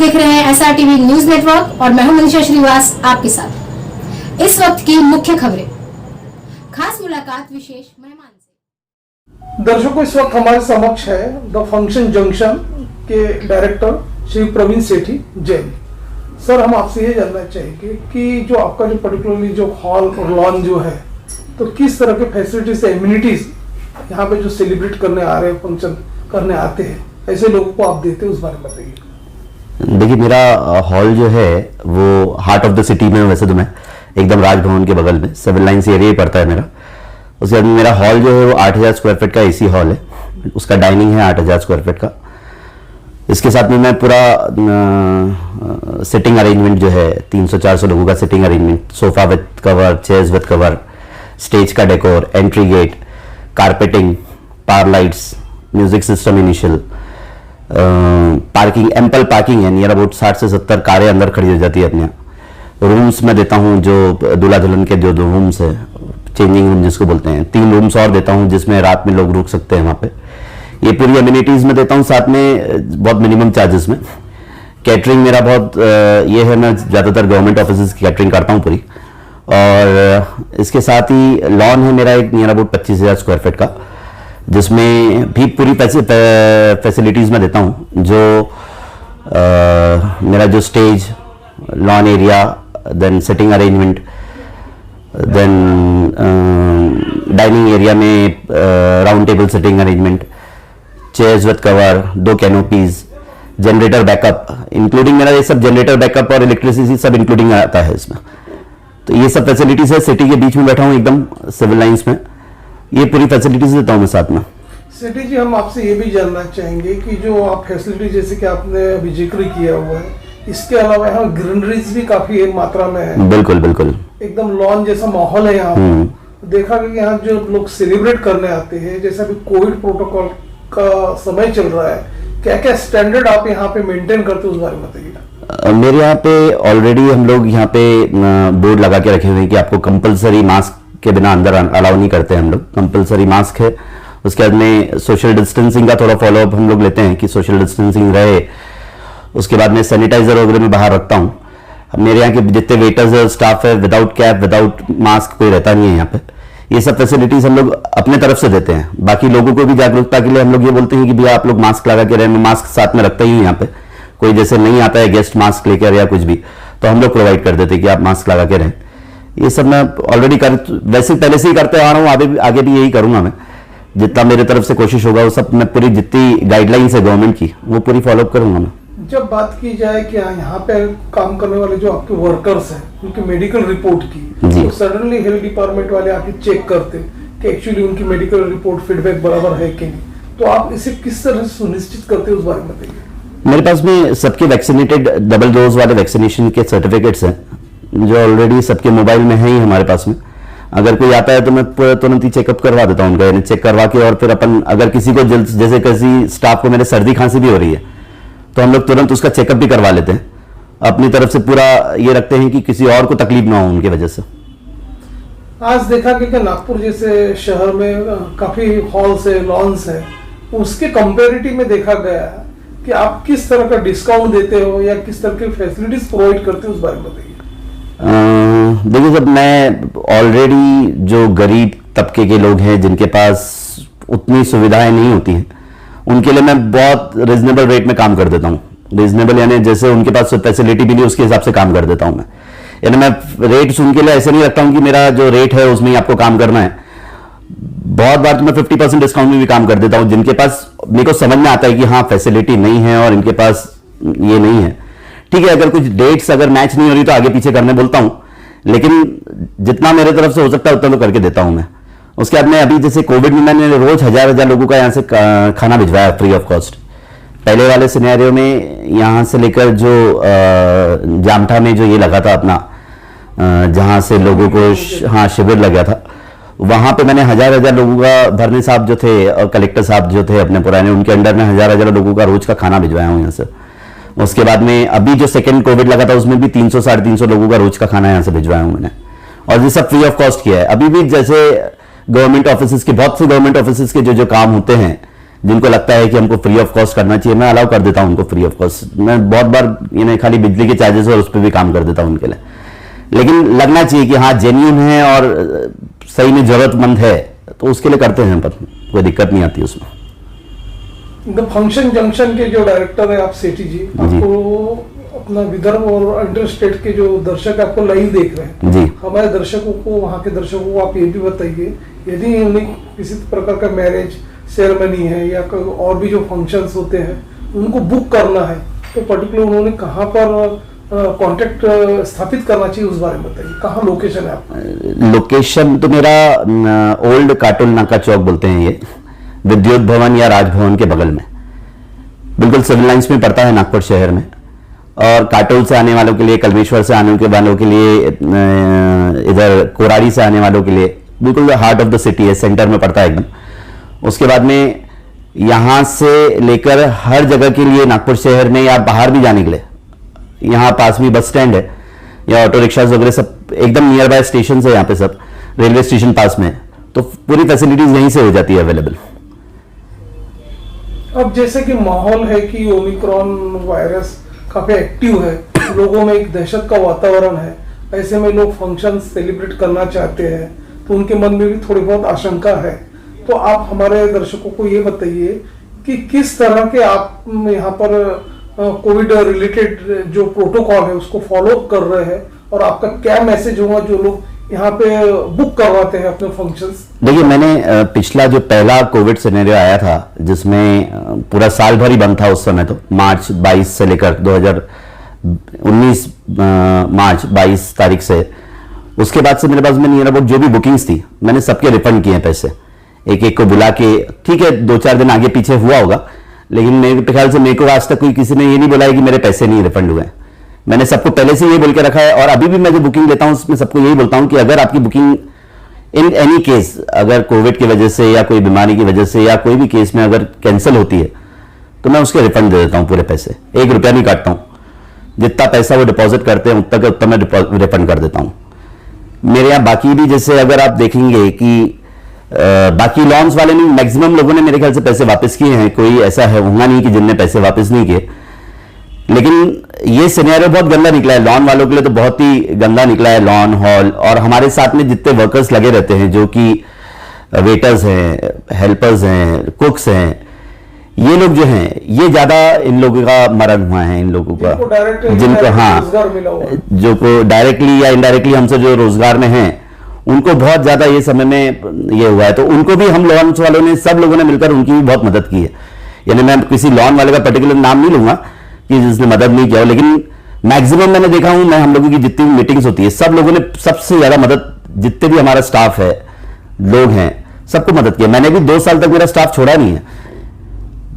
देख रहे हैं SRTV न्यूज नेटवर्क और मैं हूं मनीषा श्रीवास आपके साथ। इस वक्त की मुख्य खबरें, खास मुलाकात विशेष मेहमान से। दर्शकों, इस वक्त हमारे समक्ष है द फंक्शन जंक्शन के डायरेक्टर श्री प्रवीण सेठी जैन। सर, हम आपसे ये जानना चाहेंगे कि जो आपका जो पर्टिकुलरली जो हॉल और लॉन जो है, तो किस तरह के फैसिलिटीज एम्यूनिटीज यहाँ पे जो सेलिब्रेट करने आ रहे हैं, फंक्शन करने आते हैं, ऐसे लोगों को आप देते हैं, उस बारे में बताइए। देखिए, मेरा हॉल जो है वो हार्ट ऑफ द सिटी में, वैसे तो मैं एकदम राजभवन के बगल में 7 लाइन्स एरिया ही पड़ता है मेरा। उसके बाद मेरा हॉल जो है वो 8000 स्क्वायर फीट का AC हॉल है, उसका डाइनिंग है 8000 स्क्वायर फीट का। इसके साथ में मैं पूरा सिटिंग अरेंजमेंट जो है 300-400 लोगों का seating arrangement, sofa with cover, chairs with cover, stage का decor, entry gate, carpeting, power lights, music system initial, parking, ample parking है। नियर अबाउट 60 से 70 कारें अंदर खड़ी हो जाती है अपने यहाँ। रूम्स में देता हूँ जो दूल्हा दुल्हन के जो रूम्स है, चेंजिंग रूम जिसको बोलते हैं, 3 रूम्स और देता हूँ जिसमें रात में लोग रुक सकते हैं वहाँ पे। ये पूरी अम्यूनिटीज में देता हूँ, साथ में बहुत मिनिमम चार्जेस में। कैटरिंग मेरा बहुत ये है, मैं ज़्यादातर गवर्नमेंट ऑफिस की कैटरिंग करता हूँ पूरी। और इसके साथ ही लॉन है मेरा एक नियर अबाउट 25,000 स्क्वायर फीट का, जिसमें भी पूरी फैसिलिटीज में देता हूँ। जो मेरा जो stage, lawn area, then seating arrangement, then dining area में round table seating arrangement, chairs with cover, 2 canopies, generator backup, including मेरा ये सब जनरेटर बैकअप और इलेक्ट्रिसिटी सब इंक्लूडिंग आता है इसमें। तो ये सब फैसिलिटीज है, सिटी के बीच में बैठा हूँ एकदम सिविल लाइंस में। ये पूरी फैसिलिटीज देता हूँ मैं साथ में। सेठी जी, हम आपसे ये भी जानना चाहेंगे कि जो आप फैसिलिटी जैसे कि आपने अभी जिक्र किया हुआ है, इसके अलावा यहाँ ग्रीनरीज भी काफी मात्रा में है। बिल्कुल बिल्कुल, एकदम लॉन जैसा माहौल है यहाँ पर। देखा कि यहाँ जो लोग सेलिब्रेट करने आते हैं, जैसा भी कोविड प्रोटोकॉल का समय चल रहा है, क्या क्या स्टैंडर्ड आप यहाँ पे मेंटेन करते हैं, उस बारे में बताइए। मेरे यहाँ पे ऑलरेडी हम लोग यहाँ पे बोर्ड लगा के रखे हुए हैं कि आपको कंपलसरी मास्क के बिना अंदर अलाउ नहीं करते हैं हम लोग। कंपलसरी मास्क है। उसके बाद में सोशल डिस्टेंसिंग का थोड़ा फॉलोअप हम लोग लेते हैं कि सोशल डिस्टेंसिंग रहे। उसके बाद में सैनिटाइजर वगैरह में बाहर रखता हूँ। मेरे यहाँ के जितने वेटर्स है, स्टाफ है, विदाउट कैप, विदाउट मास्क कोई रहता नहीं है यहाँ पे। ये सब फैसिलिटीज हम लोग अपने तरफ से देते हैं। बाकी लोगों को भी जागरूकता के लिए हम लोग ये बोलते हैं कि भैया आप लोग मास्क लगा के रहें। मैं मास्क साथ में रखता ही हूँ यहाँ पे। कोई जैसे नहीं आता है गेस्ट मास्क लेकर या कुछ भी, तो हम लोग प्रोवाइड कर देते हैं कि आप मास्क लगा के रहें। ये सब मैं ऑलरेडी वैसे पहले से ही करते आ रहा हूँ, आगे भी यही करूंगा मैं। जितना मेरे तरफ से कोशिश होगा वो सब मैं पूरी जितनी गाइडलाइंस है गवर्नमेंट की वो पूरी फॉलोअप करूंगा मैं। जब बात की जाए कि यहाँ पे काम करने वाले जो आपके वर्कर्स हैं, उनकी मेडिकल रिपोर्ट की, तो सडनली हेल्थ डिपार्टमेंट वाले आके चेक करते कि एक्चुअली उनकी मेडिकल रिपोर्ट फीडबैक बराबर है कि नहीं, तो आप इसे किस तरह से सुनिश्चित करते हैं, उस बारे में बताइए। मेरे पास में सबके वैक्सीनेटेड डबल डोज वाले वैक्सीनेशन के सर्टिफिकेट्स हैं जो ऑलरेडी सबके मोबाइल में है ही हमारे पास में। अगर कोई आता है तो मैं तुरंत ही चेकअप करवा देता हूँ उनका, यानी चेक करवा के। और फिर अपन अगर किसी को जैसे किसी स्टाफ को मेरे सर्दी खांसी भी हो रही है तो हम लोग तुरंत उसका चेकअप भी करवा लेते हैं। अपनी तरफ से पूरा ये रखते हैं कि किसी और को तकलीफ ना हो उनकी वजह से। आज देखा कि नागपुर जैसे शहर में काफी हॉल्स है, लॉन्स है, उसके कंपेरेटिव में देखा गया है कि आप किस तरह का डिस्काउंट देते हो या किस तरह की फैसिलिटीज प्रोवाइड करते हो, उस बारे में बताइए। देखिए, जब मैं ऑलरेडी जो गरीब तबके के लोग हैं जिनके पास उतनी सुविधाएं नहीं होती हैं, उनके लिए मैं बहुत रिजनेबल रेट में काम कर देता हूँ। रिजनेबल यानी जैसे उनके पास फैसिलिटी भी नहीं, उसके हिसाब से काम कर देता हूँ मैं। यानी मैं रेट्स उनके लिए ऐसे नहीं रखता हूँ कि मेरा जो रेट है उसमें ही आपको काम करना है। बहुत बार तो मैं 50% डिस्काउंट में भी काम कर देता हूँ जिनके पास मेरे को समझ में आता है कि हाँ फैसिलिटी नहीं है और इनके पास ये नहीं है। ठीक है, अगर कुछ डेट्स अगर मैच नहीं हो रही तो आगे पीछे करने बोलता हूँ, लेकिन जितना मेरे तरफ से हो सकता है उतना तो करके देता हूँ मैं। उसके बाद में अभी जैसे कोविड में मैंने रोज 1000 लोगों का यहाँ से खाना भिजवाया फ्री ऑफ कॉस्ट। पहले वाले सिनेरियो में यहाँ से लेकर जो जामठा में जो ये लगा था अपना, जहाँ से लोगों को हाँ शिविर लगा था, वहां पे मैंने 1000 लोगों का, भरने साहब जो थे और कलेक्टर साहब जो थे अपने पुराने, उनके अंडर में 1000 लोगों का रोज का खाना भिजवाया हूँ यहाँ से। उसके बाद में अभी जो सेकंड कोविड लगा था उसमें भी 300-350 लोगों का रोज का खाना यहाँ से भिजवाया हूँ मैंने, और ये सब फ्री ऑफ कॉस्ट किया है। अभी भी जैसे गवर्नमेंट ऑफिस के, बहुत से गवर्नमेंट ऑफिस के जो काम होते हैं जिनको लगता है कि हमको फ्री ऑफ कॉस्ट करना चाहिए, मैं अलाउ कर देता हूं उनको फ्री ऑफ कॉस्ट। मैं बहुत बार खाली बिजली के चार्जेस और उस पर भी काम कर देता हूं उनके लिए। लेकिन लगना चाहिए कि हाँ जेन्युइन है और सही में जरूरतमंद है, तो उसके लिए करते हैं, पर कोई दिक्कत नहीं आती उसमें। द फंक्शन जंक्शन के जो डायरेक्टर है आप सेठी जी, आपको अपना विदर्भ और इंटर स्टेट के जो दर्शक आपको लाइव देख रहे हैं जी, हमारे दर्शकों को, वहाँ के दर्शकों को आप ये भी बताइए, यदि उन्हें किसी प्रकार का मैरिज सेरेमनी है या और भी जो फंक्शंस होते हैं उनको बुक करना है, तो पर्टिकुलर उन्होंने कहाँ पर कांटेक्ट स्थापित करना चाहिए, उस बारे में बताइए। कहाँ लोकेशन है आपका? लोकेशन तो मेरा ओल्ड काटोल नाका चौक बोलते हैं, ये विद्युत भवन या राजभवन के बगल में, बिल्कुल सिविल लाइंस में पड़ता है नागपुर शहर में। और काटोल से आने वालों के लिए, कलमेश्वर से आने वालों के लिए, इधर कोराड़ी से आने वालों के लिए बिल्कुल हार्ट ऑफ द सिटी है, सेंटर में पड़ता है एकदम। उसके बाद में यहां से लेकर हर जगह के लिए नागपुर शहर में या बाहर भी जाने के लिए, यहाँ पास में बस स्टैंड है या ऑटो रिक्शा वगैरह सब एकदम नियर बाय स्टेशन है, यहाँ पे सब रेलवे स्टेशन पास में, तो पूरी फैसिलिटीज यहीं से हो जाती है अवेलेबल। अब जैसे कि माहौल है कि ओमिक्रॉन वायरस काफी एक्टिव है, लोगों में एक दहशत का वातावरण है, ऐसे में लोग फंक्शन सेलिब्रेट करना चाहते हैं, तो उनके मन में भी थोड़ी बहुत आशंका है। तो आप हमारे दर्शकों को ये बताइए कि किस तरह के आप यहाँ पर कोविड रिलेटेड जो प्रोटोकॉल है उसको फॉलो कर रहे हैं, और आपका क्या मैसेज होगा जो लोग यहाँ पे बुक करवाते हैं अपने फंक्शंस? देखिए, मैंने पिछला जो पहला कोविड सिनेरियो आया था जिसमें पूरा साल भर ही बंद था उस समय, तो मार्च 22 से लेकर 2019 मार्च 22 तारीख से, उसके बाद से मेरे पास में नियर अबाउट जो भी बुकिंग्स थी मैंने सबके रिफंड किए हैं पैसे, एक एक को बुला के। ठीक है 2-4 दिन आगे पीछे हुआ होगा, लेकिन मेरे ख्याल से मेरे को आज तक कोई किसी ने ये नहीं बोला है कि मेरे पैसे नहीं रिफंड हुए। मैंने सबको पहले से ये बोल के रखा है, और अभी भी मैं जो बुकिंग लेता हूं उसमें सबको यही बोलता हूं कि अगर आपकी बुकिंग इन एनी केस, अगर कोविड की वजह से या कोई बीमारी की वजह से या कोई भी केस में अगर कैंसिल होती है, तो मैं उसके रिफंड दे देता हूं पूरे पैसे, 1 रुपया नहीं काटता हूं। जितना पैसा वो डिपॉजिट करते हैं उतना मैं रिफंड कर देता हूं। मेरे यहाँ बाकी भी, जैसे अगर आप देखेंगे कि बाकी लॉन्स वाले ने मैक्सिमम लोगों ने मेरे ख्याल से पैसे वापस किए हैं, कोई ऐसा है होगा नहीं कि जिनने पैसे वापस नहीं किए। लेकिन ये सिनेरियो बहुत गंदा निकला है लॉन वालों के लिए, तो बहुत ही गंदा निकला है लॉन हॉल। और हमारे साथ में जितने वर्कर्स लगे रहते हैं, जो कि वेटर्स हैं, हेल्पर्स हैं, कुक्स हैं, ये लोग जो हैं, ये ज्यादा इन लोगों का मरण हुआ है, इन लोगों का जिनको जो को डायरेक्टली या इनडायरेक्टली हमसे जो रोजगार में हैं, उनको बहुत ज्यादा ये समय में ये हुआ है। तो उनको भी हम लॉन्स वालों ने, सब लोगों ने मिलकर उनकी भी बहुत मदद की है। यानी मैं किसी लॉन वाले का पर्टिकुलर नाम नहीं लूंगा कि जिसने मदद नहीं किया हो, लेकिन मैक्सिमम मैंने देखा हूं, मैं हम लोगों की जितनी भी मीटिंग्स होती है, सब लोगों ने सबसे ज्यादा मदद, जितने भी हमारा स्टाफ है, लोग हैं, सबको मदद किया। मैंने भी 2 साल तक मेरा स्टाफ छोड़ा नहीं है,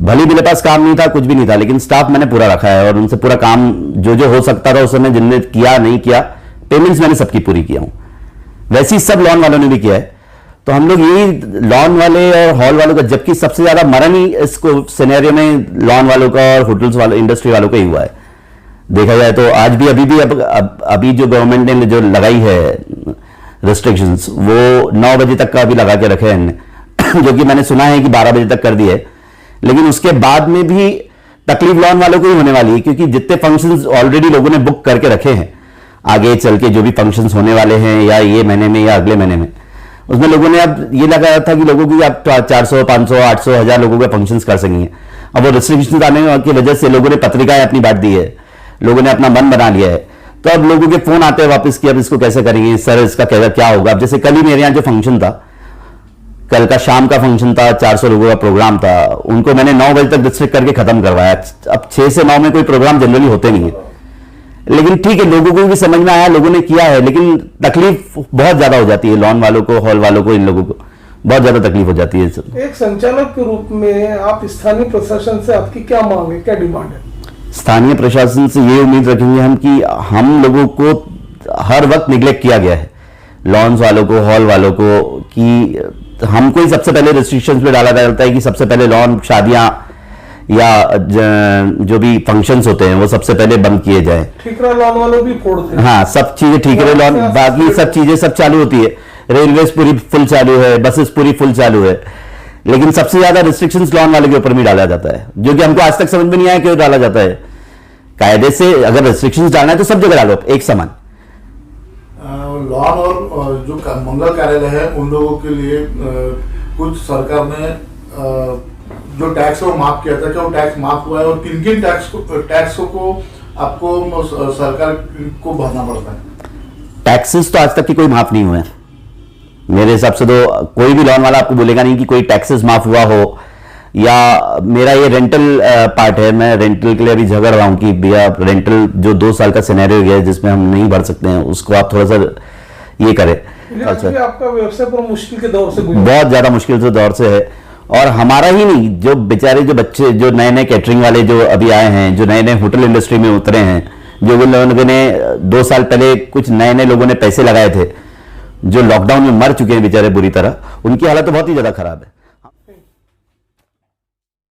भले मेरे पास काम नहीं था, कुछ भी नहीं था, लेकिन स्टाफ मैंने पूरा रखा है और उनसे पूरा काम जो हो सकता था उस समय, जिनने किया नहीं किया, पेमेंट्स मैंने सबकी पूरी किया हूं। वैसे ही सब लॉन वालों ने भी किया है। तो हम लोग यही लॉन वाले और हॉल वालों का, जबकि सबसे ज्यादा मरण ही इसको सिनेरियो में लॉन वालों का और होटल्स वालों, इंडस्ट्री वालों का ही हुआ है देखा जाए तो। आज भी अभी भी अभी जो गवर्नमेंट ने जो लगाई है रिस्ट्रिक्शंस, वो 9 बजे तक का अभी लगा के रखे हैं जो कि मैंने सुना है कि 12 बजे तक कर दिए, लेकिन उसके बाद में भी तकलीफ लॉन वालों को ही होने वाली है, क्योंकि जितने फंक्शंस ऑलरेडी लोगों ने बुक करके रखे हैं, आगे चल के जो भी फंक्शंस होने वाले हैं, या ये महीने में या अगले महीने में, उसमें लोगों ने अब ये लगाया था कि लोगों की आप 400, 500, 800, 1000 लोगों के फंक्शंस कर सकेंगे। अब वो रिस्ट्रिक्शंस आने की वजह से लोगों ने पत्रिकाएं अपनी बांट दी है, लोगों ने अपना मन बना लिया है। तो अब लोगों के फोन आते हैं वापस कि अब इसको कैसे करेंगे सर, इसका क्या होगा। अब जैसे कल ही मेरे यहाँ जो फंक्शन था, कल का शाम का फंक्शन था, 400 लोगों का प्रोग्राम था, उनको मैंने 9 बजे तक रिस्ट्रिक्ट करके खत्म करवाया। अब 6 से 9 में कोई प्रोग्राम जनरली होते नहीं है, लेकिन ठीक है, लोगों को भी समझ में आया, लोगों ने किया है, लेकिन तकलीफ बहुत ज्यादा हो जाती है लॉन वालों को, हॉल वालों को, इन लोगों को बहुत ज्यादा तकलीफ हो जाती है। एक संचालक के रूप में आप स्थानीय प्रशासन से आपकी क्या मांग है, क्या डिमांड है? स्थानीय प्रशासन से ये उम्मीद रखेंगे हम कि हम लोगों को हर वक्त निग्लेक्ट किया गया है, लॉन्स वालों को, हॉल वालों को, कि हमको ही सबसे पहले रिस्ट्रिक्शंस पे डाला जाता है कि सबसे पहले लॉन, शादियां या जो भी फंक्शंस होते हैं वो सबसे पहले बंद किए जाए। ठीकरा लॉन वाले भी फोड़ते हैं। हाँ, सब चीजें ठीकरे लॉन, बाकी सब चीजें सब चालू होती है, रेलवे पूरी फुल चालू है, बसेस पूरी फुल चालू है, लेकिन सबसे ज्यादा रिस्ट्रिक्शंस लॉन वाले के ऊपर भी डाला जाता है, जो कि हमको आज तक समझ में नहीं आया क्यों डाला जाता है। कायदे से अगर रिस्ट्रिक्शंस डालना है तो सब जगह डालो एक समान। लॉन और जो मंगल कार्यालय है उन लोगों के लिए कुछ सरकार ने जो टैक्स है वो माफ किया था, क्या वो टैक्स माफ हुआ है और किन किन टैक्स को आपको सरकार को भरना पड़ता है? टैक्सेस तो आज तक की कोई माफ नहीं हुए हैं मेरे हिसाब से। तो कोई भी लोन वाला आपको बोलेगा नहीं कि कोई टैक्सेस माफ हुआ हो, या मेरा ये रेंटल पार्ट है, मैं रेंटल के लिए अभी झगड़ रहा हूं कि भैया रेंटल जो 2 साल का सिनेरियो गया है जिसमें हम नहीं भर सकते हैं, उसको आप थोड़ा सा ये करें। अच्छा, आपका व्यवसाय पर मुश्किल के दौर से गुजरा, बहुत ज्यादा मुश्किल से दौर से है। और हमारा ही नहीं, जो बेचारे जो बच्चे जो नए नए कैटरिंग वाले जो अभी आए हैं, जो नए नए होटल इंडस्ट्री में उतरे हैं, जो उन लोगों ने 2 साल पहले कुछ नए नए लोगों ने पैसे लगाए थे, जो लॉकडाउन में मर चुके हैं बेचारे बुरी तरह, उनकी हालत तो बहुत ही ज्यादा खराब है।